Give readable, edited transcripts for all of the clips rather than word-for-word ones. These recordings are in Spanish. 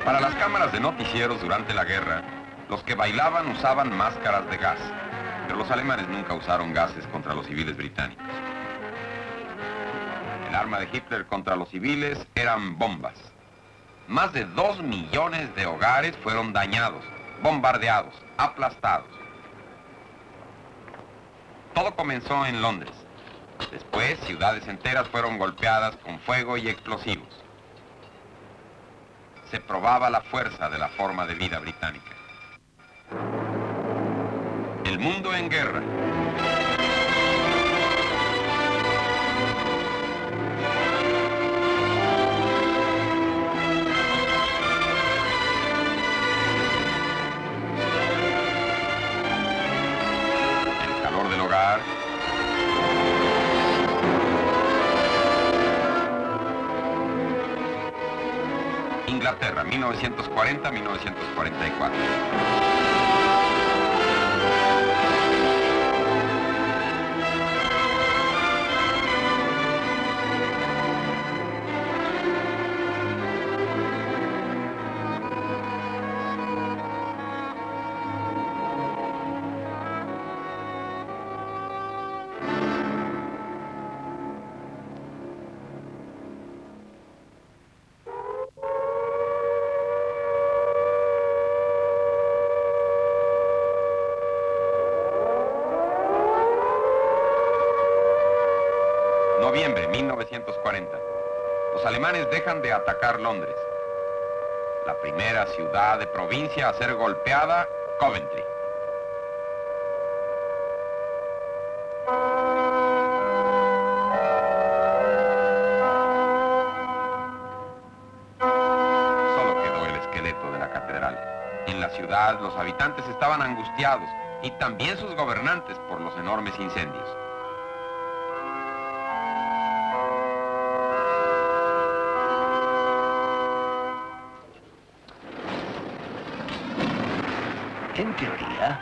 Para las cámaras de noticieros durante la guerra, los que bailaban usaban máscaras de gas, pero los alemanes nunca usaron gases contra los civiles británicos. El arma de Hitler contra los civiles eran bombas. Más de 2 millones de hogares fueron dañados, bombardeados, aplastados. Todo comenzó en Londres. Después, ciudades enteras fueron golpeadas con fuego y explosivos. Se probaba la fuerza de la forma de vida británica. El mundo en guerra. El calor del hogar. Inglaterra, 1940-1944. Noviembre 1940. Los alemanes dejan de atacar Londres. La primera ciudad de provincia a ser golpeada, Coventry. Solo quedó el esqueleto de la catedral. En la ciudad, los habitantes estaban angustiados y también sus gobernantes por los enormes incendios. En teoría,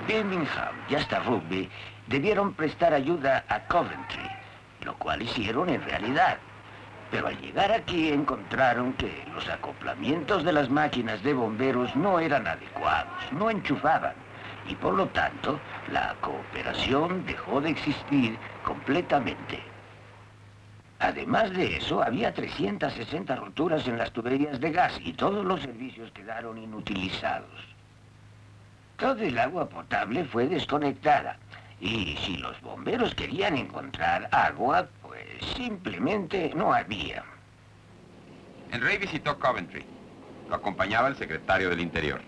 Birmingham y hasta Rugby debieron prestar ayuda a Coventry, lo cual hicieron en realidad. Pero al llegar aquí encontraron que los acoplamientos de las máquinas de bomberos no eran adecuados, no enchufaban, y por lo tanto la cooperación dejó de existir completamente. Además de eso, había 360 roturas en las tuberías de gas y todos los servicios quedaron inutilizados. Todo el agua potable fue desconectada. Y si los bomberos querían encontrar agua, pues simplemente no había. El rey visitó Coventry. Lo acompañaba el secretario del Interior.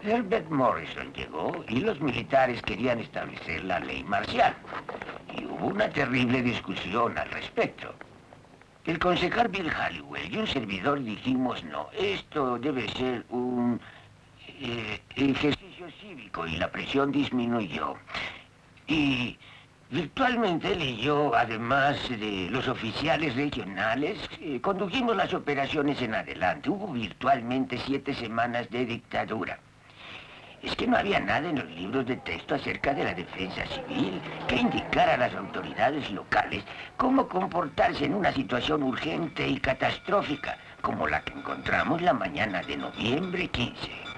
Herbert Morrison llegó y los militares querían establecer la ley marcial. Y hubo una terrible discusión al respecto. El concejal Bill Halliwell y un servidor dijimos no, esto debe ser un ejercicio cívico y la presión disminuyó. Y virtualmente él y yo, además de los oficiales regionales, condujimos las operaciones en adelante. Hubo virtualmente 7 semanas de dictadura. Es que no había nada en los libros de texto acerca de la defensa civil que indicara a las autoridades locales cómo comportarse en una situación urgente y catastrófica, como la que encontramos la mañana de noviembre 15.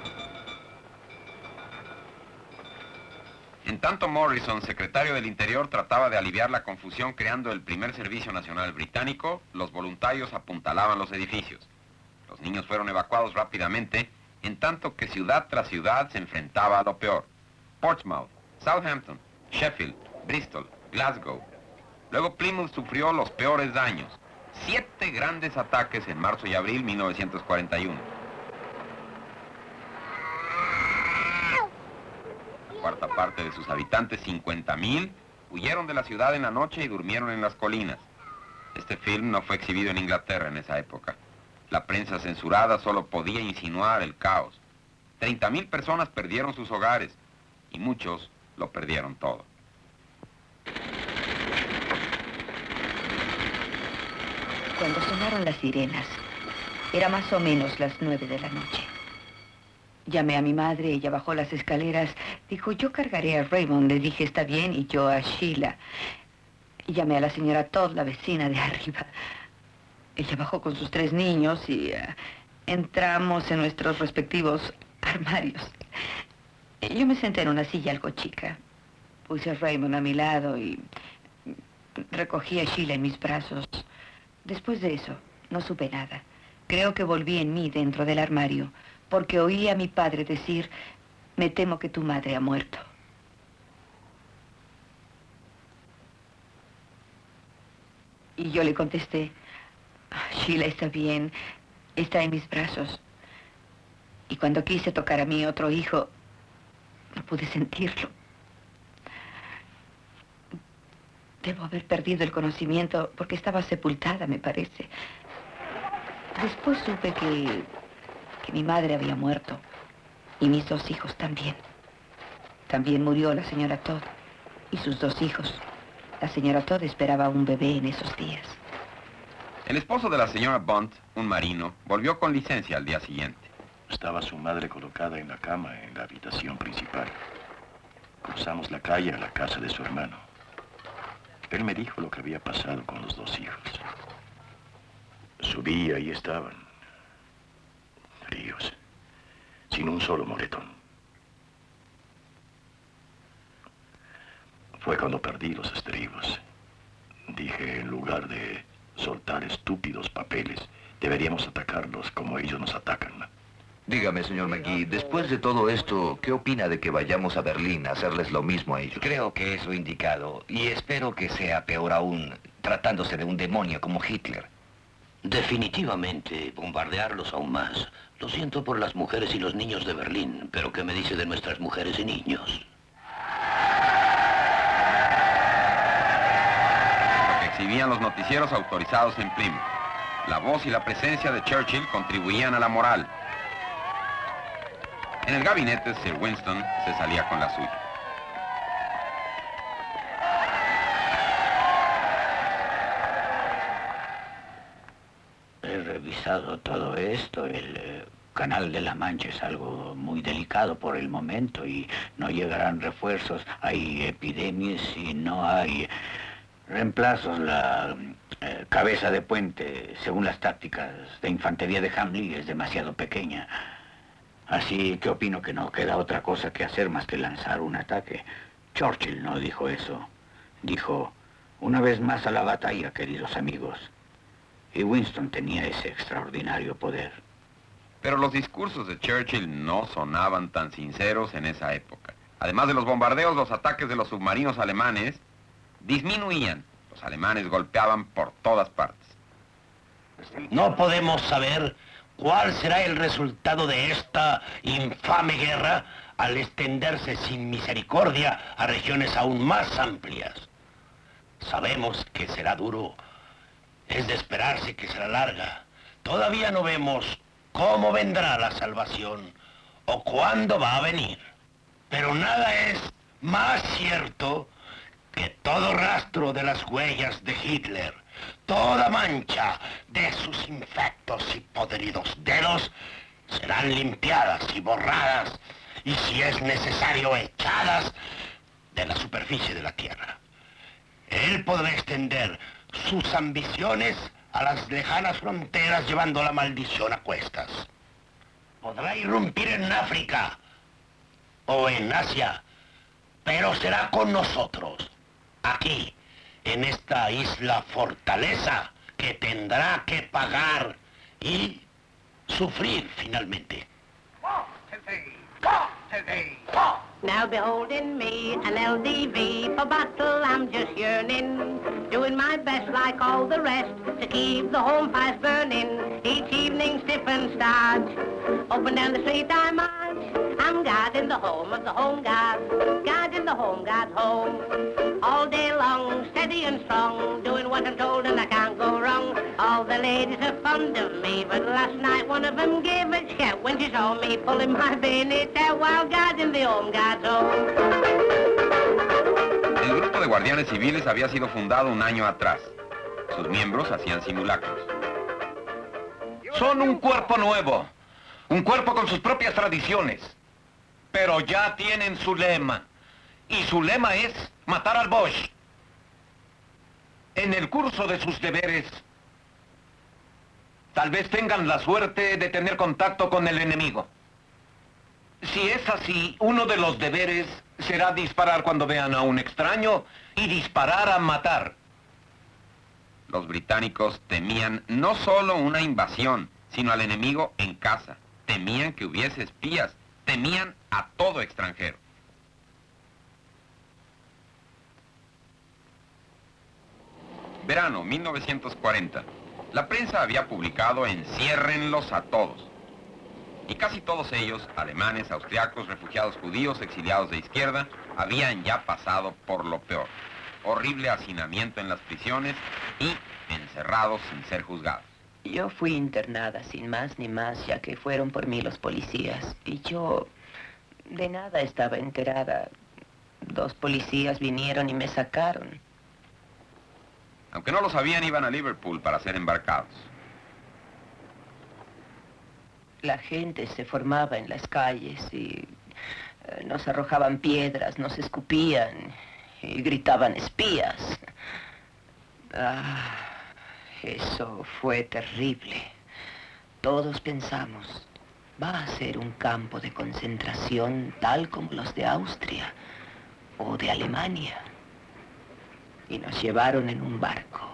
En tanto, Morrison, secretario del Interior, trataba de aliviar la confusión creando el primer servicio nacional británico, los voluntarios apuntalaban los edificios. Los niños fueron evacuados rápidamente, en tanto que ciudad tras ciudad se enfrentaba a lo peor. Portsmouth, Southampton, Sheffield, Bristol, Glasgow. Luego Plymouth sufrió los peores daños. 7 grandes ataques en marzo y abril 1941. Cuarta parte de sus habitantes, 50.000, huyeron de la ciudad en la noche y durmieron en las colinas. Este film no fue exhibido en Inglaterra en esa época. La prensa censurada solo podía insinuar el caos. 30.000 personas perdieron sus hogares y muchos lo perdieron todo. Cuando sonaron las sirenas, era más o menos las 9 de la noche. Llamé a mi madre, ella bajó las escaleras, dijo, yo cargaré a Raymond, le dije, está bien, y yo a Sheila. Llamé a la señora Todd, la vecina de arriba. Ella bajó con sus 3 niños y entramos en nuestros respectivos armarios. Yo me senté en una silla algo chica. Puse a Raymond a mi lado y recogí a Sheila en mis brazos. Después de eso, no supe nada. Creo que volví en mí dentro del armario, porque oí a mi padre decir, me temo que tu madre ha muerto. Y yo le contesté, Sheila está bien, está en mis brazos. Y cuando quise tocar a mi otro hijo, no pude sentirlo. Debo haber perdido el conocimiento porque estaba sepultada, me parece. Después supe que mi madre había muerto y mis 2 hijos también. También murió la señora Todd y sus 2 hijos. La señora Todd esperaba un bebé en esos días. El esposo de la señora Bond, un marino, volvió con licencia al día siguiente. Estaba su madre colocada en la cama en la habitación principal. Cruzamos la calle a la casa de su hermano. Él me dijo lo que había pasado con los 2 hijos. Subí y ahí estaban, fríos, sin un solo moretón. Fue cuando perdí los estribos. Dije, en lugar de soltar estúpidos papeles, deberíamos atacarlos como ellos nos atacan. Dígame, señor McGee, después de todo esto, ¿qué opina de que vayamos a Berlín a hacerles lo mismo a ellos? Creo que es lo indicado, y espero que sea peor aún, tratándose de un demonio como Hitler. Definitivamente, bombardearlos aún más. Lo siento por las mujeres y los niños de Berlín, pero ¿qué me dice de nuestras mujeres y niños? Lo que exhibían los noticieros autorizados en Plymouth. La voz y la presencia de Churchill contribuían a la moral. En el gabinete, Sir Winston se salía con la suya. He revisado todo esto. El Canal de la Mancha es algo muy delicado por el momento y no llegarán refuerzos. Hay epidemias y no hay reemplazos. La cabeza de puente, según las tácticas de infantería de Hamley, es demasiado pequeña. Así que opino que no queda otra cosa que hacer más que lanzar un ataque. Churchill no dijo eso. Dijo, una vez más a la batalla, queridos amigos. Y Winston tenía ese extraordinario poder. Pero los discursos de Churchill no sonaban tan sinceros en esa época. Además de los bombardeos, los ataques de los submarinos alemanes disminuían. Los alemanes golpeaban por todas partes. No podemos saber cuál será el resultado de esta infame guerra al extenderse sin misericordia a regiones aún más amplias. Sabemos que será duro. Es de esperarse que será larga. Todavía no vemos cómo vendrá la salvación o cuándo va a venir. Pero nada es más cierto que todo rastro de las huellas de Hitler, toda mancha de sus infectos y podridos dedos serán limpiadas y borradas y, si es necesario, echadas de la superficie de la tierra. Él podrá extender sus ambiciones a las lejanas fronteras llevando la maldición a cuestas. Podrá irrumpir en África o en Asia, pero será con nosotros, aquí, en esta isla fortaleza que tendrá que pagar y sufrir finalmente. Now beholding me, an LDV, for battle I'm just yearning, doing my best like all the rest, to keep the home fires burning, each evening stiff and starch, up and down the street I march, I'm guarding the home of the home guard, guarding the home guard's home, all day long, steady and strong, doing what I'm told and I can't go wrong, all the ladies are fond of me, but last night one of them gave a shout when she saw me pulling my bayonet out while guarding the home guard's home. El grupo de guardianes civiles había sido fundado un año atrás. Sus miembros hacían simulacros. Son un cuerpo nuevo, un cuerpo con sus propias tradiciones, pero ya tienen su lema, y su lema es matar al Bosch. En el curso de sus deberes, Tal vez tengan la suerte de tener contacto con el enemigo. Si es así, uno de los deberes será disparar cuando vean a un extraño y disparar a matar. Los británicos temían no solo una invasión, sino al enemigo en casa. Temían que hubiese espías. Temían a todo extranjero. Verano 1940. La prensa había publicado "Enciérrenlos a todos". Y casi todos ellos, alemanes, austriacos, refugiados judíos, exiliados de izquierda, habían ya pasado por lo peor. Horrible hacinamiento en las prisiones y encerrados sin ser juzgados. Yo fui internada sin más ni más, ya que fueron por mí los policías. Y yo de nada estaba enterada. 2 policías vinieron y me sacaron. Aunque no lo sabían, iban a Liverpool para ser embarcados. La gente se formaba en las calles y nos arrojaban piedras, nos escupían y gritaban espías. Eso fue terrible. Todos pensamos, va a ser un campo de concentración tal como los de Austria o de Alemania. Y nos llevaron en un barco.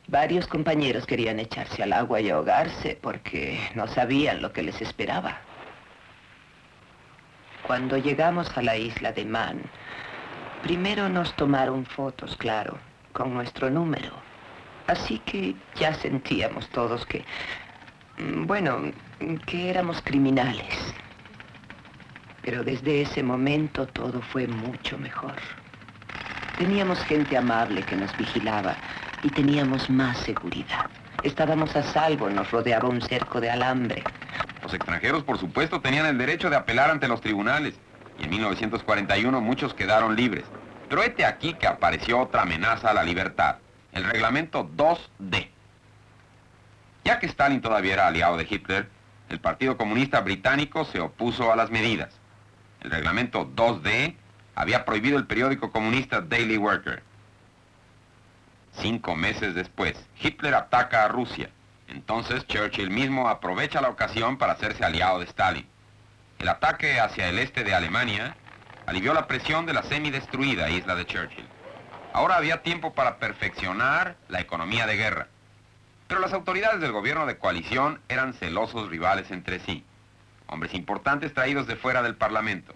Varios compañeros querían echarse al agua y ahogarse porque no sabían lo que les esperaba. Cuando llegamos a la isla de Man, primero nos tomaron fotos, claro, con nuestro número. Así que ya sentíamos todos que, bueno, que éramos criminales. Pero desde ese momento todo fue mucho mejor. Teníamos gente amable que nos vigilaba y teníamos más seguridad. Estábamos a salvo, nos rodeaba un cerco de alambre. Los extranjeros, por supuesto, tenían el derecho de apelar ante los tribunales. Y en 1941 muchos quedaron libres. Pero hete aquí que apareció otra amenaza a la libertad. El reglamento 2D. Ya que Stalin todavía era aliado de Hitler, el Partido Comunista Británico se opuso a las medidas. El reglamento 2D había prohibido el periódico comunista Daily Worker. 5 meses después, Hitler ataca a Rusia. Entonces Churchill mismo aprovecha la ocasión para hacerse aliado de Stalin. El ataque hacia el este de Alemania alivió la presión de la semidestruida isla de Churchill. Ahora había tiempo para perfeccionar la economía de guerra. Pero las autoridades del gobierno de coalición eran celosos rivales entre sí. Hombres importantes traídos de fuera del Parlamento.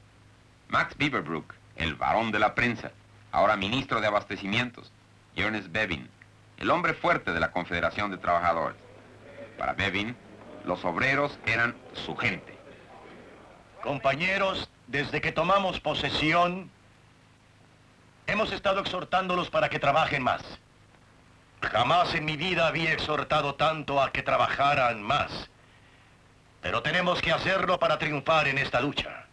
Max Beaverbrook, el varón de la prensa, ahora ministro de Abastecimientos. Y Ernest Bevin, el hombre fuerte de la Confederación de Trabajadores. Para Bevin, los obreros eran su gente. Compañeros, desde que tomamos posesión, hemos estado exhortándolos para que trabajen más. Jamás en mi vida había exhortado tanto a que trabajaran más. Pero tenemos que hacerlo para triunfar en esta lucha.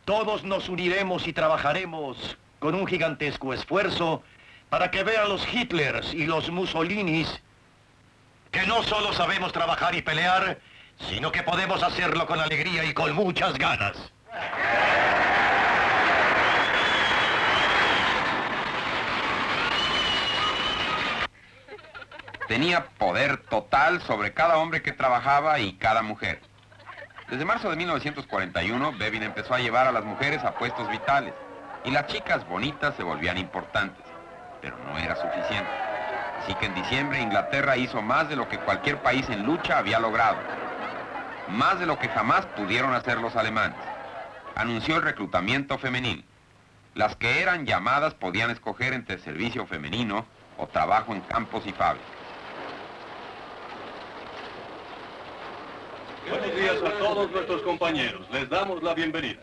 Todos nos uniremos y trabajaremos con un gigantesco esfuerzo para que vean los Hitlers y los Mussolinis que no solo sabemos trabajar y pelear, sino que podemos hacerlo con alegría y con muchas ganas. Tenía poder total sobre cada hombre que trabajaba y cada mujer. Desde marzo de 1941, Bevin empezó a llevar a las mujeres a puestos vitales, y las chicas bonitas se volvían importantes. Pero no era suficiente. Así que en diciembre Inglaterra hizo más de lo que cualquier país en lucha había logrado. Más de lo que jamás pudieron hacer los alemanes. Anunció el reclutamiento femenil. Las que eran llamadas podían escoger entre servicio femenino o trabajo en campos y fábricas. Buenos días a todos nuestros compañeros. Les damos la bienvenida.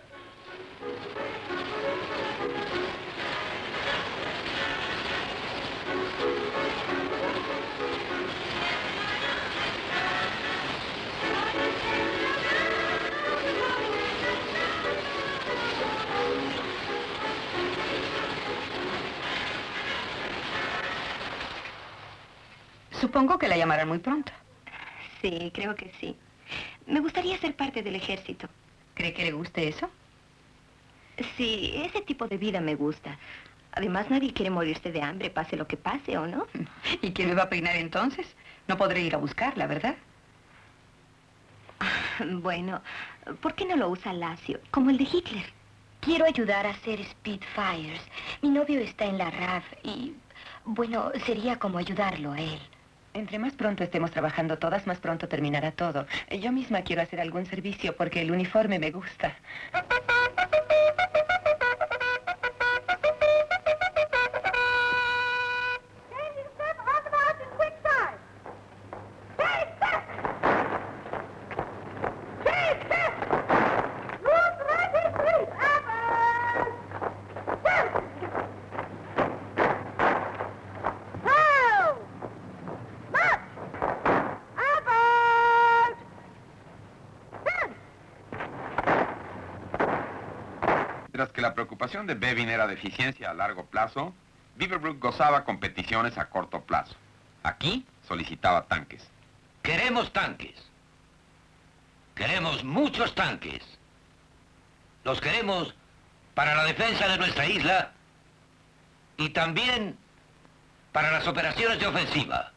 Supongo que la llamarán muy pronto. Sí, creo que sí. Me gustaría ser parte del ejército. ¿Cree que le guste eso? Sí, ese tipo de vida me gusta. Además, nadie quiere morirse de hambre, pase lo que pase, ¿o no? ¿Y quién me va a peinar entonces? No podré ir a buscarla, ¿verdad? Bueno, ¿por qué no lo usa Lacio, como el de Hitler? Quiero ayudar a hacer Spitfires. Mi novio está en la RAF y, bueno, sería como ayudarlo a él. Entre más pronto estemos trabajando todas, más pronto terminará todo. Yo misma quiero hacer algún servicio porque el uniforme me gusta. Mientras que la preocupación de Bevin era de eficiencia a largo plazo, Beaverbrook gozaba competiciones a corto plazo. Aquí solicitaba tanques. Queremos tanques. Queremos muchos tanques. Los queremos para la defensa de nuestra isla y también para las operaciones de ofensiva.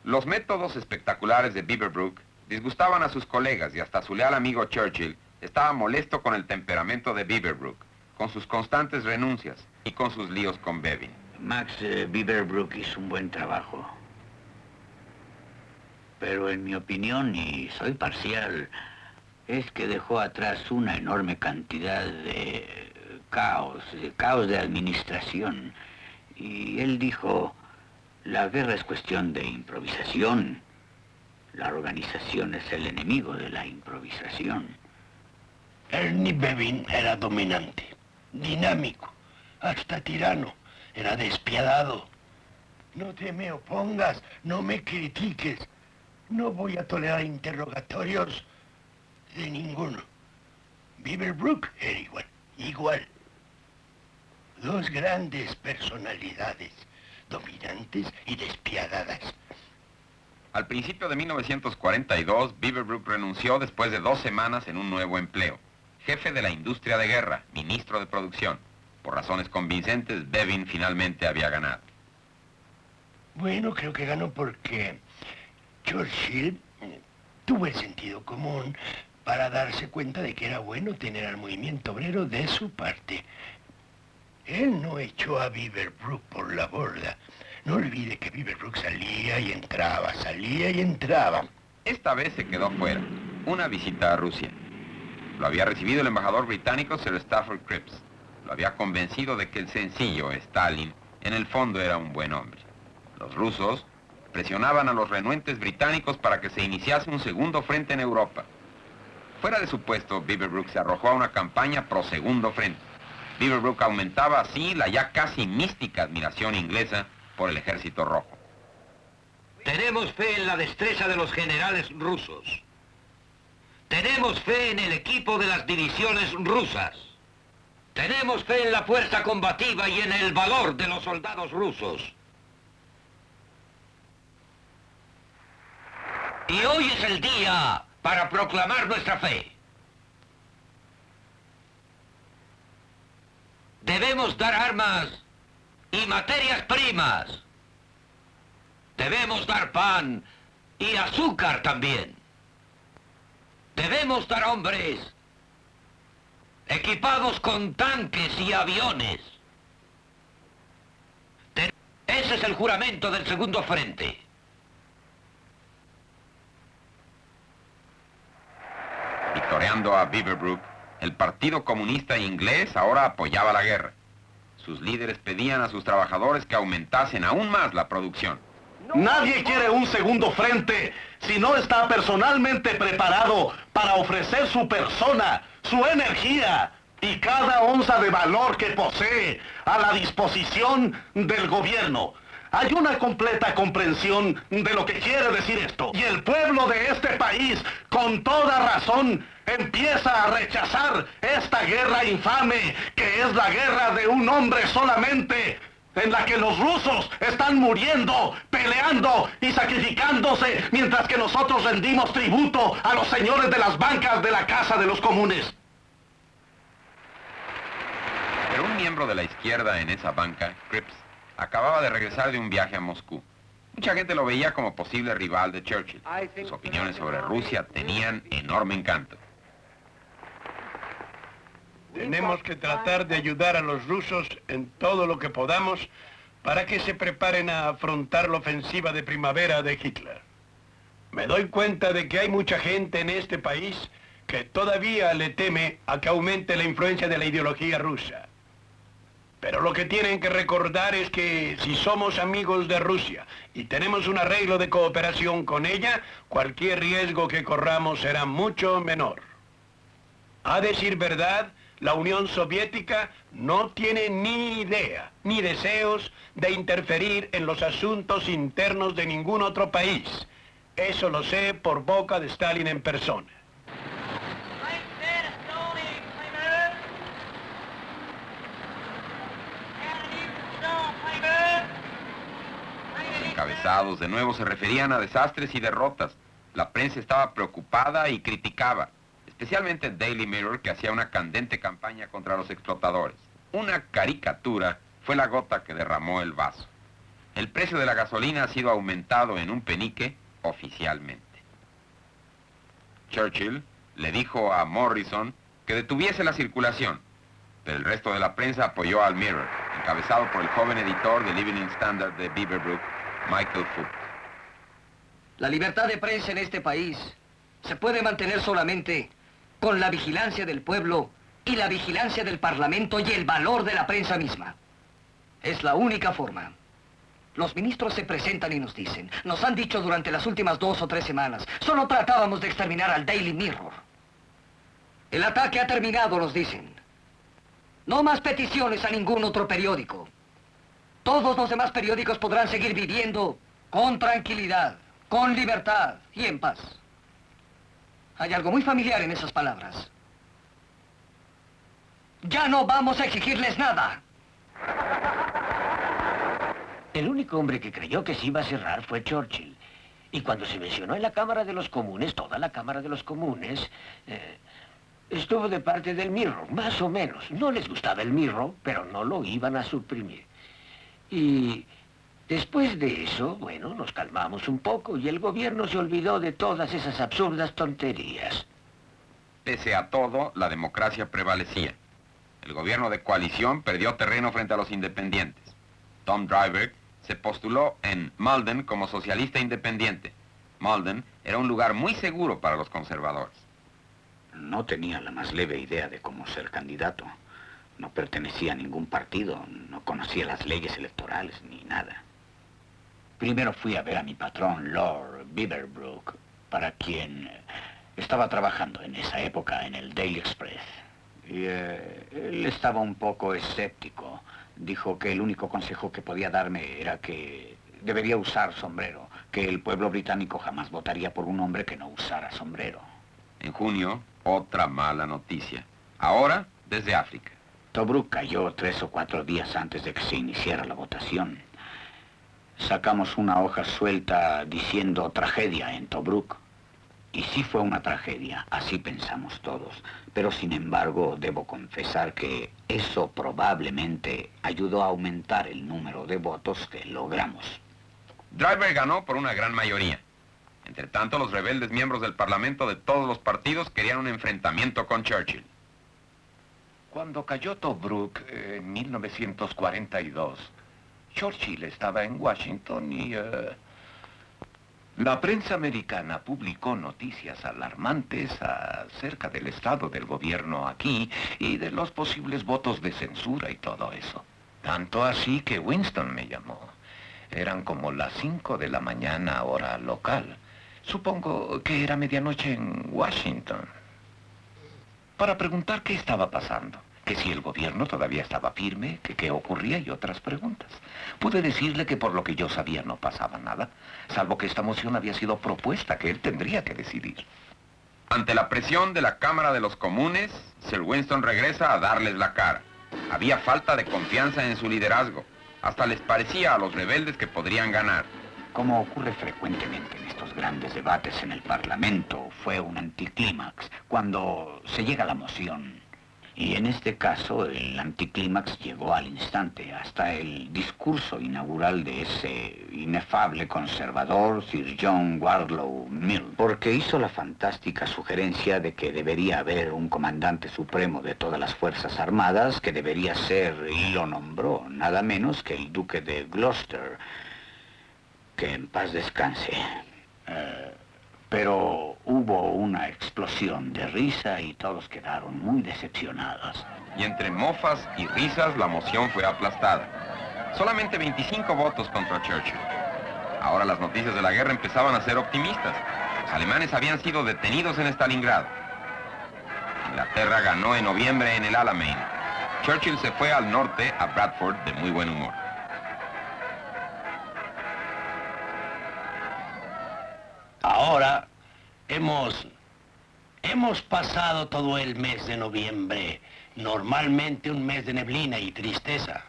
Los métodos espectaculares de Beaverbrook disgustaban a sus colegas y hasta su leal amigo Churchill estaba molesto con el temperamento de Beaverbrook, con sus constantes renuncias y con sus líos con Bevin. Max Beaverbrook hizo un buen trabajo. Pero en mi opinión, y soy parcial, es que dejó atrás una enorme cantidad de caos de administración. Y él dijo, la guerra es cuestión de improvisación. La organización es el enemigo de la improvisación. Ernie Bevin era dominante, dinámico, hasta tirano, era despiadado. No te me opongas, no me critiques. No voy a tolerar interrogatorios de ninguno. Beaverbrook era igual. Dos grandes personalidades, dominantes y despiadadas. Al principio de 1942, Beaverbrook renunció después de 2 semanas en un nuevo empleo. Jefe de la industria de guerra, ministro de producción. Por razones convincentes, Bevin finalmente había ganado. Bueno, creo que ganó porque Churchill tuvo el sentido común para darse cuenta de que era bueno tener al movimiento obrero de su parte. Él no echó a Beaverbrook por la borda. No olvide que Beaverbrook salía y entraba. Esta vez se quedó fuera. Una visita a Rusia. Lo había recibido el embajador británico Sir Stafford Cripps. Lo había convencido de que el sencillo Stalin, en el fondo, era un buen hombre. Los rusos presionaban a los renuentes británicos para que se iniciase un segundo frente en Europa. Fuera de su puesto, Beaverbrook se arrojó a una campaña pro segundo frente. Beaverbrook aumentaba así la ya casi mística admiración inglesa por el ejército rojo. Tenemos fe en la destreza de los generales rusos. Tenemos fe en el equipo de las divisiones rusas. Tenemos fe en la fuerza combativa y en el valor de los soldados rusos. Y hoy es el día para proclamar nuestra fe. Debemos dar armas y materias primas. Debemos dar pan y azúcar también. Debemos dar hombres equipados con tanques y aviones. Ese es el juramento del segundo frente. Victoriando a Beaverbrook, el Partido Comunista Inglés ahora apoyaba la guerra. Sus líderes pedían a sus trabajadores que aumentasen aún más la producción. Nadie quiere un segundo frente si no está personalmente preparado para ofrecer su persona, su energía y cada onza de valor que posee a la disposición del gobierno. Hay una completa comprensión de lo que quiere decir esto. Y el pueblo de este país, con toda razón, empieza a rechazar esta guerra infame, que es la guerra de un hombre solamente, en la que los rusos están muriendo, peleando y sacrificándose, mientras que nosotros rendimos tributo a los señores de las bancas de la Casa de los Comunes. Pero un miembro de la izquierda en esa banca, Cripps, acababa de regresar de un viaje a Moscú. Mucha gente lo veía como posible rival de Churchill. Sus opiniones sobre Rusia tenían enorme encanto. Tenemos que tratar de ayudar a los rusos en todo lo que podamos para que se preparen a afrontar la ofensiva de primavera de Hitler. Me doy cuenta de que hay mucha gente en este país que todavía le teme a que aumente la influencia de la ideología rusa. Pero lo que tienen que recordar es que si somos amigos de Rusia y tenemos un arreglo de cooperación con ella, cualquier riesgo que corramos será mucho menor. A decir verdad, la Unión Soviética no tiene ni idea, ni deseos de interferir en los asuntos internos de ningún otro país. Eso lo sé por boca de Stalin en persona. Los encabezados de nuevo se referían a desastres y derrotas. La prensa estaba preocupada y criticaba, especialmente Daily Mirror, que hacía una candente campaña contra los explotadores. Una caricatura fue la gota que derramó el vaso. El precio de la gasolina ha sido aumentado en un penique oficialmente. Churchill le dijo a Morrison que detuviese la circulación, pero el resto de la prensa apoyó al Mirror, encabezado por el joven editor del Evening Standard de Beaverbrook, Michael Foot. La libertad de prensa en este país se puede mantener solamente con la vigilancia del pueblo y la vigilancia del Parlamento y el valor de la prensa misma. Es la única forma. Los ministros se presentan y nos dicen, nos han dicho durante las últimas 2 o 3 semanas, solo tratábamos de exterminar al Daily Mirror. El ataque ha terminado, nos dicen. No más peticiones a ningún otro periódico. Todos los demás periódicos podrán seguir viviendo con tranquilidad, con libertad y en paz. Hay algo muy familiar en esas palabras. Ya no vamos a exigirles nada. El único hombre que creyó que se iba a cerrar fue Churchill. Y cuando se mencionó en la Cámara de los Comunes, toda la Cámara de los Comunes, estuvo de parte del Mirror, más o menos. No les gustaba el Mirror, pero no lo iban a suprimir. Y después de eso, bueno, nos calmamos un poco y el gobierno se olvidó de todas esas absurdas tonterías. Pese a todo, la democracia prevalecía. El gobierno de coalición perdió terreno frente a los independientes. Tom Driver se postuló en Malden como socialista independiente. Malden era un lugar muy seguro para los conservadores. No tenía la más leve idea de cómo ser candidato. No pertenecía a ningún partido, no conocía las leyes electorales ni nada. Primero fui a ver a mi patrón, Lord Beaverbrook, para quien estaba trabajando en esa época en el Daily Express. Y él estaba un poco escéptico. Dijo que el único consejo que podía darme era que debería usar sombrero, que el pueblo británico jamás votaría por un hombre que no usara sombrero. En junio, otra mala noticia. Ahora, desde África. Tobruk cayó 3 o 4 días antes de que se iniciara la votación. Sacamos una hoja suelta diciendo tragedia en Tobruk. Y sí fue una tragedia, así pensamos todos. Pero sin embargo, debo confesar que eso probablemente ayudó a aumentar el número de votos que logramos. Driver ganó por una gran mayoría. Entre tanto, los rebeldes miembros del Parlamento de todos los partidos querían un enfrentamiento con Churchill. Cuando cayó Tobruk en 1942, Churchill estaba en Washington y la prensa americana publicó noticias alarmantes acerca del estado del gobierno aquí y de los posibles votos de censura y todo eso. Tanto así que Winston me llamó. Eran como las 5 de la mañana, hora local. Supongo que era medianoche en Washington. Para preguntar qué estaba pasando, que si el gobierno todavía estaba firme, que qué ocurría y otras preguntas. Pude decirle que por lo que yo sabía no pasaba nada, salvo que esta moción había sido propuesta, que él tendría que decidir. Ante la presión de la Cámara de los Comunes, Sir Winston regresa a darles la cara. Había falta de confianza en su liderazgo. Hasta les parecía a los rebeldes que podrían ganar. Como ocurre frecuentemente en estos grandes debates en el Parlamento, fue un anticlímax cuando se llega a la moción. Y en este caso, el anticlímax llegó al instante, hasta el discurso inaugural de ese inefable conservador, Sir John Wardlow Mill, porque hizo la fantástica sugerencia de que debería haber un comandante supremo de todas las Fuerzas Armadas, que debería ser, y lo nombró, nada menos que el duque de Gloucester, que en paz descanse. Pero hubo una explosión de risa y todos quedaron muy decepcionados. Y entre mofas y risas la moción fue aplastada. Solamente 25 votos contra Churchill. Ahora las noticias de la guerra empezaban a ser optimistas. Los alemanes habían sido detenidos en Stalingrado. Inglaterra ganó en noviembre en el Alamein. Churchill se fue al norte, a Bradford, de muy buen humor. Ahora hemos pasado todo el mes de noviembre, normalmente un mes de neblina y tristeza,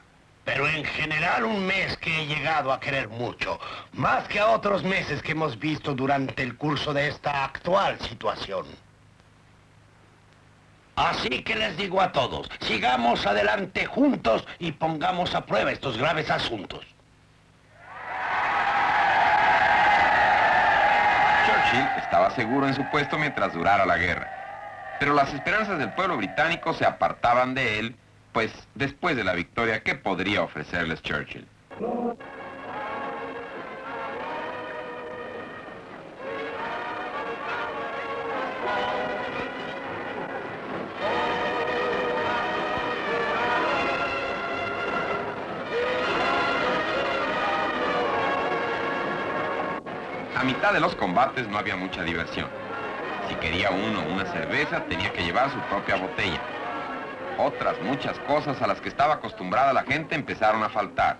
pero en general un mes que he llegado a querer mucho, más que a otros meses que hemos visto durante el curso de esta actual situación. Así que les digo a todos, sigamos adelante juntos y pongamos a prueba estos graves asuntos. Churchill estaba seguro en su puesto mientras durara la guerra. Pero las esperanzas del pueblo británico se apartaban de él, pues después de la victoria, ¿qué podría ofrecerles Churchill? A mitad de los combates no había mucha diversión. Si quería uno una cerveza, tenía que llevar su propia botella. Otras muchas cosas a las que estaba acostumbrada la gente empezaron a faltar.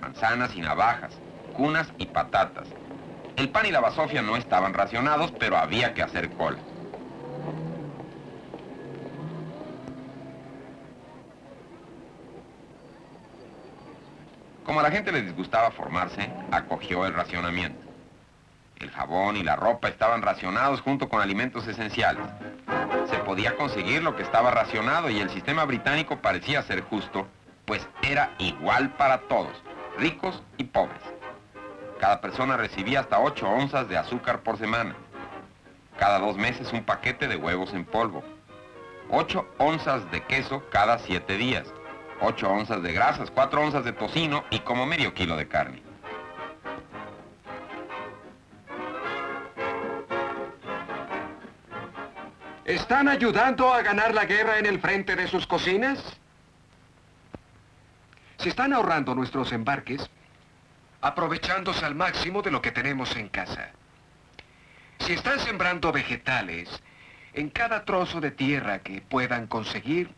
Manzanas y navajas, cunas y patatas. El pan y la basofia no estaban racionados, pero había que hacer cola. Como a la gente le disgustaba formarse, acogió el racionamiento. El jabón y la ropa estaban racionados junto con alimentos esenciales. Se podía conseguir lo que estaba racionado y el sistema británico parecía ser justo, pues era igual para todos, ricos y pobres. Cada persona recibía hasta 8 onzas de azúcar por semana. Cada 2 meses un paquete de huevos en polvo. 8 onzas de queso cada 7 días. 8 onzas de grasas, 4 onzas de tocino y como medio kilo de carne. ¿Están ayudando a ganar la guerra en el frente de sus cocinas? Se están ahorrando nuestros embarques, aprovechándose al máximo de lo que tenemos en casa. Si están sembrando vegetales en cada trozo de tierra que puedan conseguir,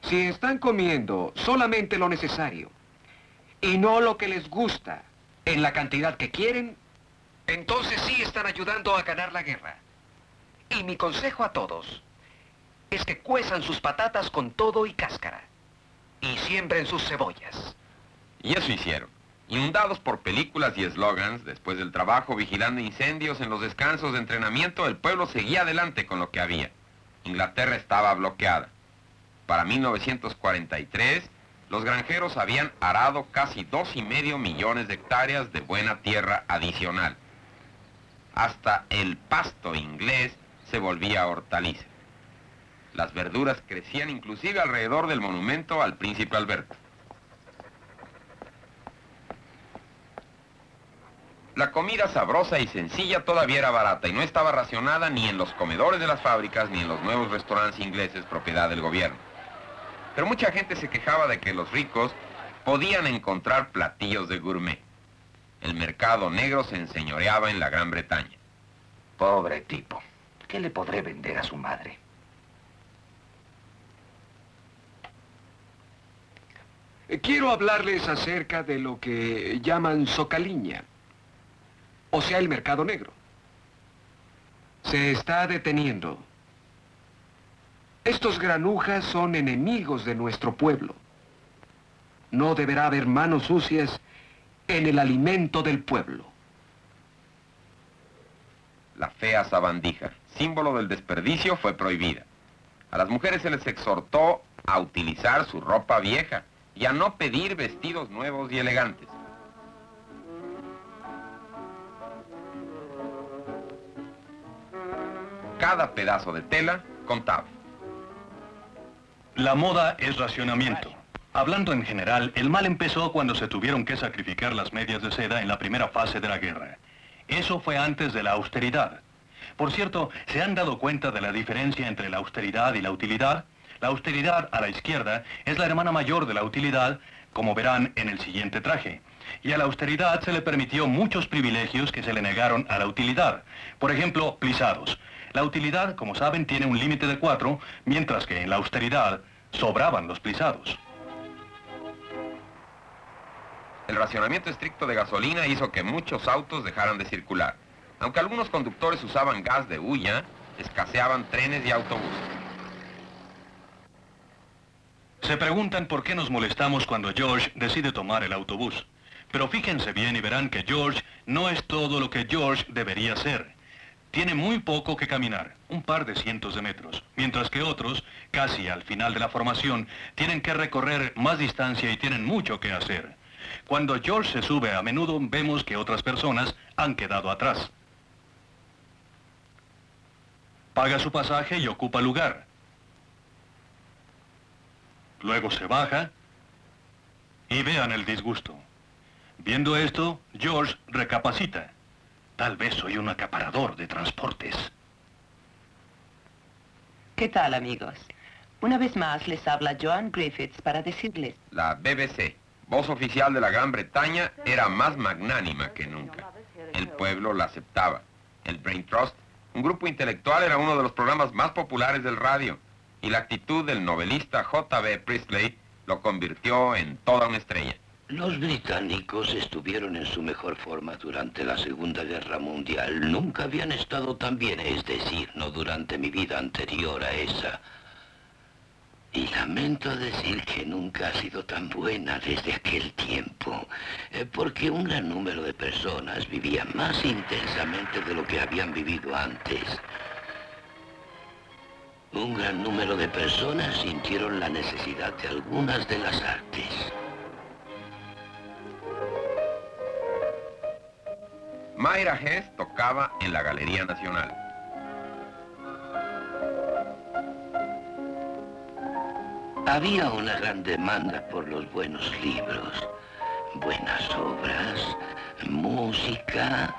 si están comiendo solamente lo necesario y no lo que les gusta en la cantidad que quieren, entonces sí están ayudando a ganar la guerra. Y mi consejo a todos es que cuezan sus patatas con todo y cáscara y siembren sus cebollas. Y eso hicieron. Inundados por películas y eslogans, después del trabajo vigilando incendios en los descansos de entrenamiento, el pueblo seguía adelante con lo que había. Inglaterra estaba bloqueada. Para 1943, los granjeros habían arado casi 2,5 millones de hectáreas de buena tierra adicional. Hasta el pasto inglés se volvía hortaliza. Las verduras crecían inclusive alrededor del monumento al príncipe Alberto. La comida sabrosa y sencilla todavía era barata y no estaba racionada ni en los comedores de las fábricas ni en los nuevos restaurantes ingleses propiedad del gobierno. Pero mucha gente se quejaba de que los ricos podían encontrar platillos de gourmet. El mercado negro se enseñoreaba en la Gran Bretaña. Pobre tipo. ¿Qué le podré vender a su madre? Quiero hablarles acerca de lo que llaman socaliña, o sea, el mercado negro. Se está deteniendo. Estos granujas son enemigos de nuestro pueblo. No deberá haber manos sucias en el alimento del pueblo. La fea sabandija, símbolo del desperdicio, fue prohibida. A las mujeres se les exhortó a utilizar su ropa vieja y a no pedir vestidos nuevos y elegantes. Cada pedazo de tela contaba. La moda es racionamiento. Hablando en general, el mal empezó cuando se tuvieron que sacrificar las medias de seda en la primera fase de la guerra. Eso fue antes de la austeridad. Por cierto, ¿se han dado cuenta de la diferencia entre la austeridad y la utilidad? La austeridad, a la izquierda, es la hermana mayor de la utilidad, como verán en el siguiente traje. Y a la austeridad se le permitió muchos privilegios que se le negaron a la utilidad. Por ejemplo, plisados. La utilidad, como saben, tiene un límite de 4, mientras que en la austeridad sobraban los plisados. El racionamiento estricto de gasolina hizo que muchos autos dejaran de circular. Aunque algunos conductores usaban gas de hulla, escaseaban trenes y autobuses. Se preguntan por qué nos molestamos cuando George decide tomar el autobús. Pero fíjense bien y verán que George no es todo lo que George debería ser. Tiene muy poco que caminar, un par de cientos de metros, mientras que otros, casi al final de la formación, tienen que recorrer más distancia y tienen mucho que hacer. Cuando George se sube, a menudo vemos que otras personas han quedado atrás. Paga su pasaje y ocupa lugar. Luego se baja y vean el disgusto. Viendo esto, George recapacita. Tal vez soy un acaparador de transportes. ¿Qué tal, amigos? Una vez más les habla Joan Griffiths para decirles... La BBC, voz oficial de la Gran Bretaña, era más magnánima que nunca. El pueblo la aceptaba. El Brain Trust, un grupo intelectual, era uno de los programas más populares del radio. Y la actitud del novelista J.B. Priestley lo convirtió en toda una estrella. Los británicos estuvieron en su mejor forma durante la Segunda Guerra Mundial. Nunca habían estado tan bien, es decir, no durante mi vida anterior a esa. Y lamento decir que nunca ha sido tan buena desde aquel tiempo, porque un gran número de personas vivían más intensamente de lo que habían vivido antes. Un gran número de personas sintieron la necesidad de algunas de las artes. Myra Hess tocaba en la Galería Nacional. Había una gran demanda por los buenos libros, buenas obras, música,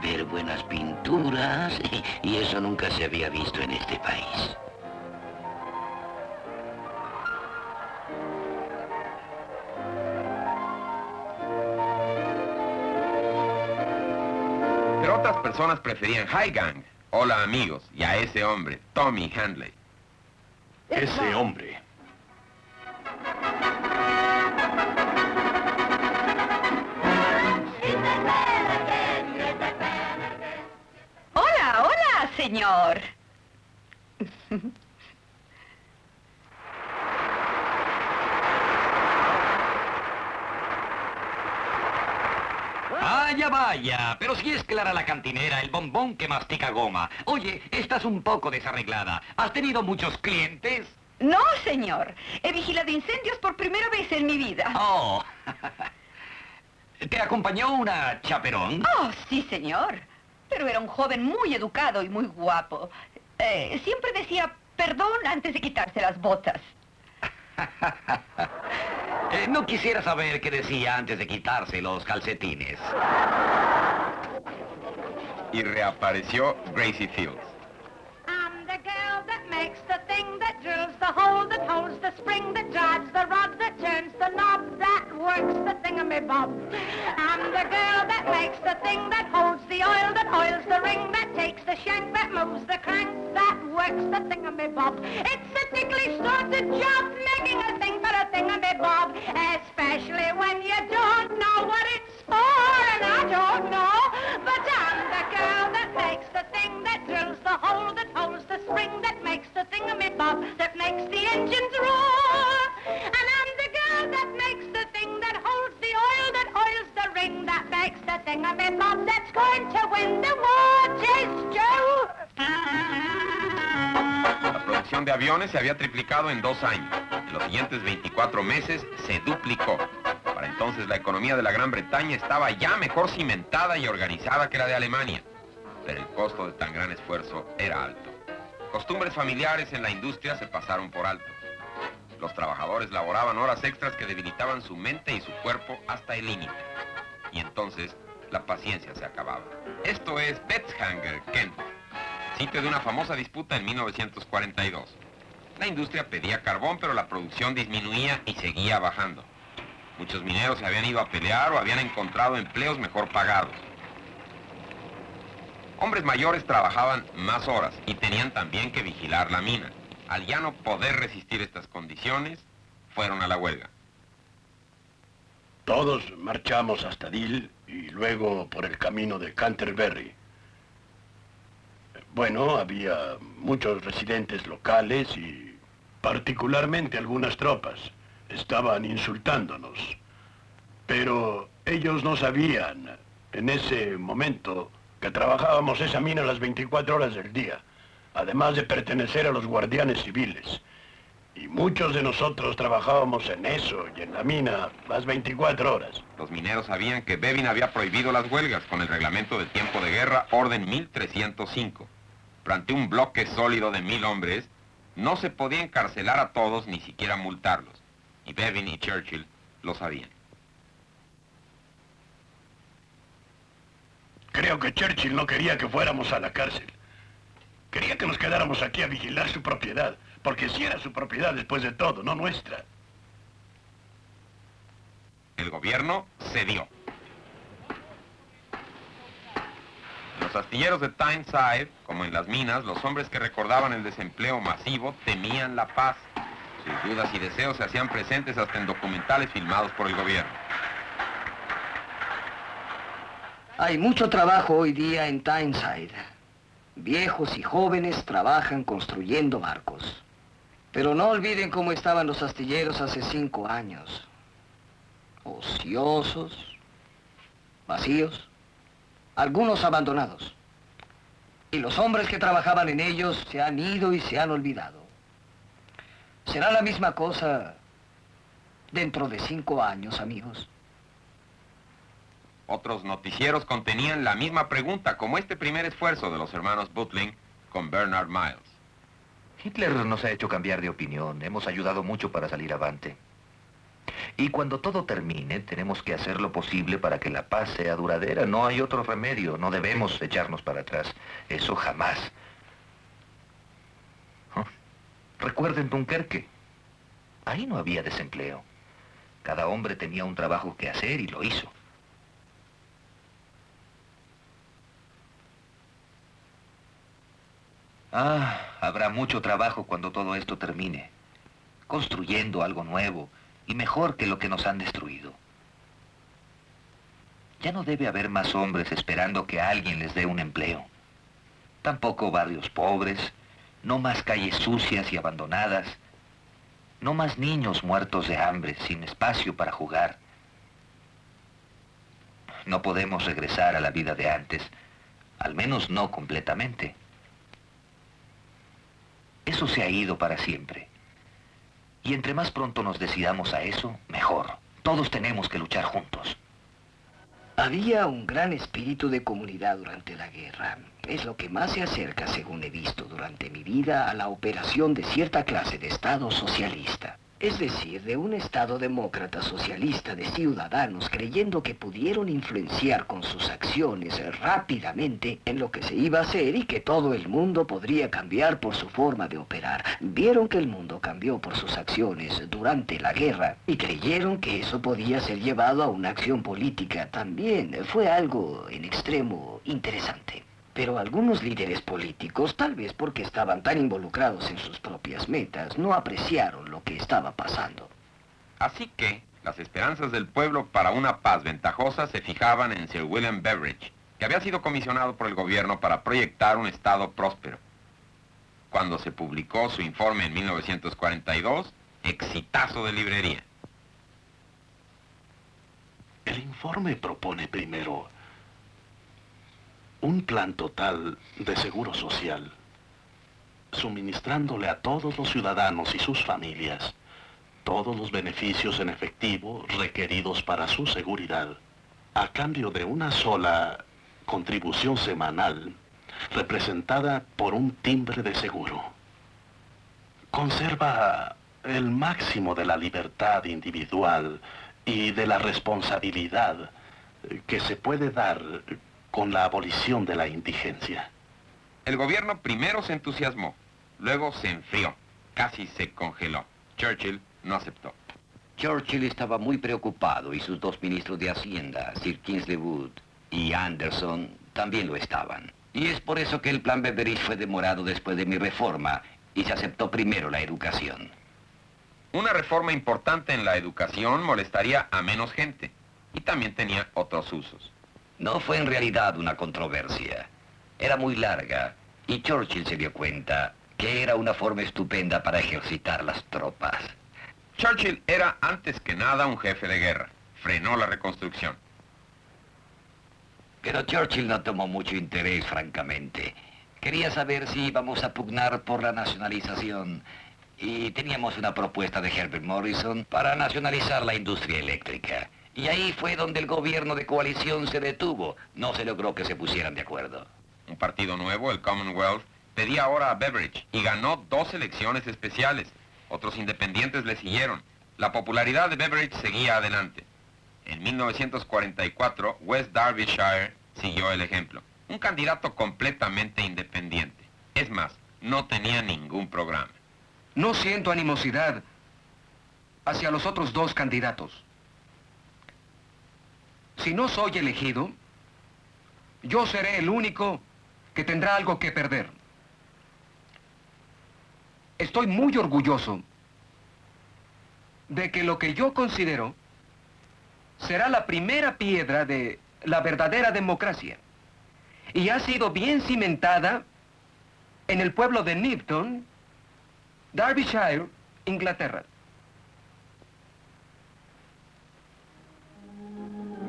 ver buenas pinturas, y eso nunca se había visto en este país. Pero otras personas preferían Hi Gang, Hola Amigos, y a ese hombre, Tommy Handley. Ese hombre. Hola, hola, señor. Vaya, vaya, pero si es clara la cantinera, el bombón que mastica goma. Oye, estás un poco desarreglada. ¿Has tenido muchos clientes? No, señor. He vigilado incendios por primera vez en mi vida. Oh. ¿Te acompañó una chaperón? Oh, sí, señor. Pero era un joven muy educado y muy guapo. Siempre decía perdón antes de quitarse las botas. No quisiera saber qué decía antes de quitarse los calcetines. Y reapareció Gracie Fields. I'm the girl that makes the thing that drills, the hole that holds, the spring that drives, the rod that turns, the knob that works, the thingamabob. I'm the girl that makes the thing that holds, the oil that oils, the ring that takes, the shank that moves, the crank that works, the thingamabob. It's a ticklish sort of job, making a thing for a thingamabob, especially when you don't know what it's for, and I don't know, but I'm the girl that makes the thing that drills, the hole that holds, the spring that makes the thingamabob, that makes the engines roar. And I'm the girl that makes the thing that holds, the oil that oils, the ring that makes the thingamabob that's going to win the war, Chase Joe. La producción producción de aviones se había triplicado en 2 años. En los siguientes 24 meses se duplicó. Para entonces la economía de la Gran Bretaña estaba ya mejor cimentada y organizada que la de Alemania. Pero el costo de tan gran esfuerzo era alto. Costumbres familiares en la industria se pasaron por alto. Los trabajadores laboraban horas extras que debilitaban su mente y su cuerpo hasta el límite. Y entonces la paciencia se acababa. Esto es Betshanger, Kent, sitio de una famosa disputa en 1942. La industria pedía carbón, pero la producción disminuía y seguía bajando. Muchos mineros se habían ido a pelear o habían encontrado empleos mejor pagados. Hombres mayores trabajaban más horas y tenían también que vigilar la mina. Al ya no poder resistir estas condiciones, fueron a la huelga. Todos marchamos hasta Deal y luego por el camino de Canterbury. Bueno, había muchos residentes locales y particularmente algunas tropas. Estaban insultándonos. Pero ellos no sabían en ese momento que trabajábamos esa mina las 24 horas del día, además de pertenecer a los guardianes civiles. Y muchos de nosotros trabajábamos en eso y en la mina las 24 horas. Los mineros sabían que Bevin había prohibido las huelgas con el reglamento de tiempo de guerra Orden 1305. Ante un bloque sólido de 1000 hombres, no se podía encarcelar a todos ni siquiera multarlos. Y Bevin y Churchill lo sabían. Creo que Churchill no quería que fuéramos a la cárcel. Quería que nos quedáramos aquí a vigilar su propiedad, porque sí era su propiedad después de todo, no nuestra. El gobierno cedió. En los astilleros de Tyneside, como en las minas, los hombres que recordaban el desempleo masivo temían la paz. Sus dudas y deseos se hacían presentes hasta en documentales filmados por el gobierno. Hay mucho trabajo hoy día en Tyneside. Viejos y jóvenes trabajan construyendo barcos. Pero no olviden cómo estaban los astilleros hace 5 años. Ociosos, vacíos, algunos abandonados. Y los hombres que trabajaban en ellos se han ido y se han olvidado. Será la misma cosa dentro de 5 años, amigos. Otros noticieros contenían la misma pregunta, como este primer esfuerzo de los hermanos Butling con Bernard Miles. Hitler nos ha hecho cambiar de opinión. Hemos ayudado mucho para salir avante. Y cuando todo termine, tenemos que hacer lo posible para que la paz sea duradera. No hay otro remedio. No debemos echarnos para atrás. Eso jamás. ¿Oh? Recuerden Dunkerque. Ahí no había desempleo. Cada hombre tenía un trabajo que hacer y lo hizo. Habrá mucho trabajo cuando todo esto termine. Construyendo algo nuevo y mejor que lo que nos han destruido. Ya no debe haber más hombres esperando que alguien les dé un empleo. Tampoco barrios pobres, no más calles sucias y abandonadas, no más niños muertos de hambre, sin espacio para jugar. No podemos regresar a la vida de antes, al menos no completamente. Eso se ha ido para siempre. Y entre más pronto nos decidamos a eso, mejor. Todos tenemos que luchar juntos. Había un gran espíritu de comunidad durante la guerra. Es lo que más se acerca, según he visto durante mi vida, a la operación de cierta clase de Estado socialista. Es decir, de un Estado demócrata socialista de ciudadanos creyendo que pudieron influenciar con sus acciones rápidamente en lo que se iba a hacer y que todo el mundo podría cambiar por su forma de operar. Vieron que el mundo cambió por sus acciones durante la guerra y creyeron que eso podía ser llevado a una acción política también. Fue algo en extremo interesante. Pero algunos líderes políticos, tal vez porque estaban tan involucrados en sus propias metas, no apreciaron lo que estaba pasando. Así que las esperanzas del pueblo para una paz ventajosa se fijaban en Sir William Beveridge, que había sido comisionado por el gobierno para proyectar un Estado próspero. Cuando se publicó su informe en 1942, exitazo de librería. El informe propone primero un plan total de seguro social, suministrándole a todos los ciudadanos y sus familias todos los beneficios en efectivo requeridos para su seguridad, a cambio de una sola contribución semanal representada por un timbre de seguro. Conserva el máximo de la libertad individual y de la responsabilidad que se puede dar con la abolición de la indigencia. El gobierno primero se entusiasmó, luego se enfrió, casi se congeló. Churchill no aceptó. Churchill estaba muy preocupado y sus dos ministros de Hacienda, Sir Kingsley Wood y Anderson, también lo estaban. Y es por eso que el plan Beveridge fue demorado después de mi reforma y se aceptó primero la educación. Una reforma importante en la educación molestaría a menos gente y también tenía otros usos. No fue en realidad una controversia. Era muy larga y Churchill se dio cuenta que era una forma estupenda para ejercitar las tropas. Churchill era antes que nada un jefe de guerra. Frenó la reconstrucción. Pero Churchill no tomó mucho interés, francamente. Quería saber si íbamos a pugnar por la nacionalización. Y teníamos una propuesta de Herbert Morrison para nacionalizar la industria eléctrica. Y ahí fue donde el gobierno de coalición se detuvo. No se logró que se pusieran de acuerdo. Un partido nuevo, el Commonwealth, pedía ahora a Beveridge y ganó 2 elecciones especiales. Otros independientes le siguieron. La popularidad de Beveridge seguía adelante. En 1944, West Derbyshire siguió el ejemplo. Un candidato completamente independiente. Es más, no tenía ningún programa. No siento animosidad hacia los otros 2 candidatos. Si no soy elegido, yo seré el único que tendrá algo que perder. Estoy muy orgulloso de que lo que yo considero será la primera piedra de la verdadera democracia. Y ha sido bien cimentada en el pueblo de Nipton, Derbyshire, Inglaterra.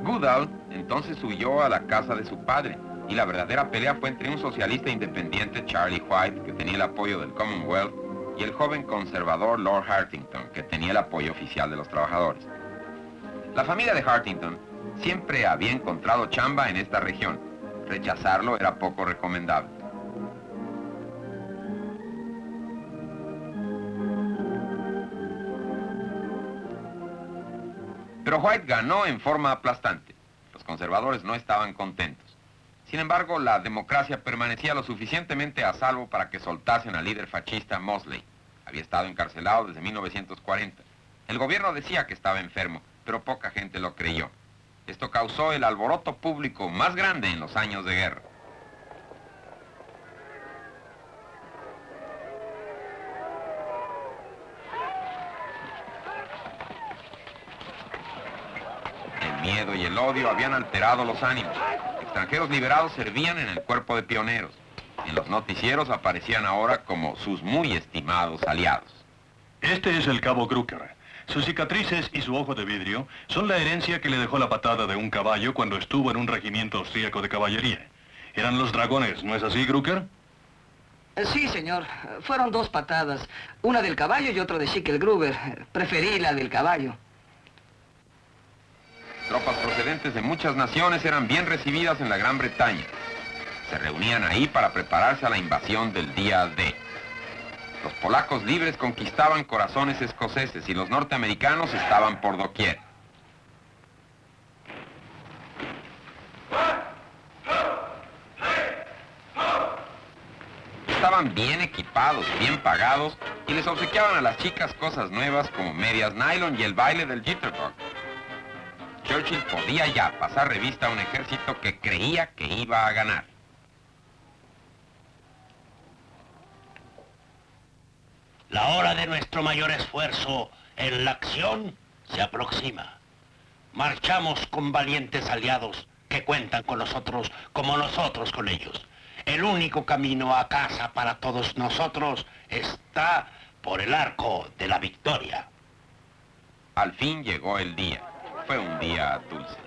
Goodall entonces huyó a la casa de su padre y la verdadera pelea fue entre un socialista independiente, Charlie White, que tenía el apoyo del Commonwealth, y el joven conservador Lord Hartington, que tenía el apoyo oficial de los trabajadores. La familia de Hartington siempre había encontrado chamba en esta región. Rechazarlo era poco recomendable. Pero White ganó en forma aplastante. Los conservadores no estaban contentos. Sin embargo, la democracia permanecía lo suficientemente a salvo para que soltasen al líder fascista Mosley. Había estado encarcelado desde 1940. El gobierno decía que estaba enfermo, pero poca gente lo creyó. Esto causó el alboroto público más grande en los años de guerra. El miedo y el odio habían alterado los ánimos. Extranjeros liberados servían en el cuerpo de pioneros. En los noticieros aparecían ahora como sus muy estimados aliados. Este es el cabo Crooker. Sus cicatrices y su ojo de vidrio son la herencia que le dejó la patada de un caballo cuando estuvo en un regimiento austríaco de caballería. Eran los dragones, ¿no es así, Crooker? Sí, señor. Fueron 2 patadas. Una del caballo y otra de Schicklgruber. Preferí la del caballo. Tropas procedentes de muchas naciones eran bien recibidas en la Gran Bretaña. Se reunían ahí para prepararse a la invasión del día D. Los polacos libres conquistaban corazones escoceses y los norteamericanos estaban por doquier. Estaban bien equipados, bien pagados y les obsequiaban a las chicas cosas nuevas como medias nylon y el baile del jitterbug. Churchill podía ya pasar revista a un ejército que creía que iba a ganar. La hora de nuestro mayor esfuerzo en la acción se aproxima. Marchamos con valientes aliados que cuentan con nosotros como nosotros con ellos. El único camino a casa para todos nosotros está por el arco de la victoria. Al fin llegó el día. Fue un día dulce.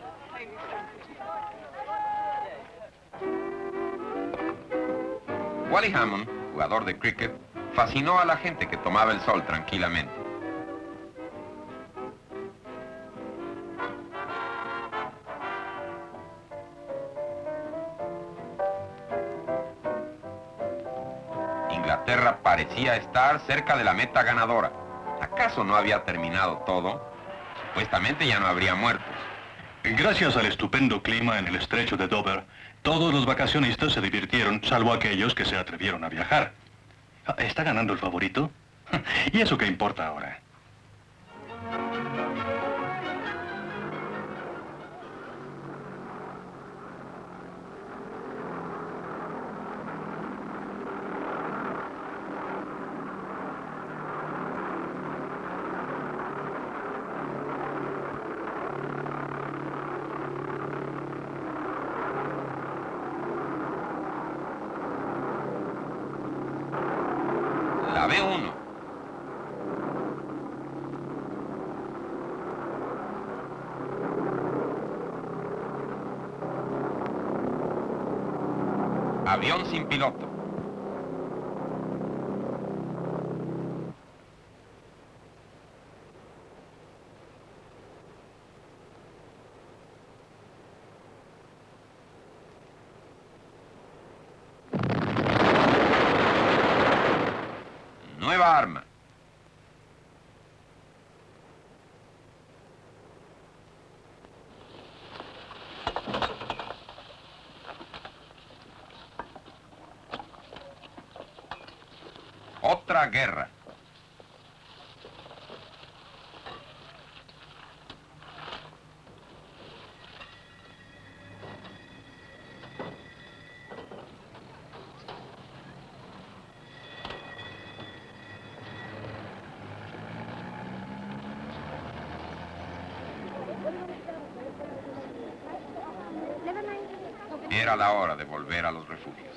Wally Hammond, jugador de cricket, fascinó a la gente que tomaba el sol tranquilamente. Inglaterra parecía estar cerca de la meta ganadora. ¿Acaso no había terminado todo? Supuestamente ya no habría muertos. Gracias al estupendo clima en el estrecho de Dover, todos los vacacionistas se divirtieron, salvo aquellos que se atrevieron a viajar. ¿Está ganando el favorito? ¿Y eso qué importa ahora? La B1. Avión sin piloto. Nueva arma. Otra guerra. Era la hora de volver a los refugios.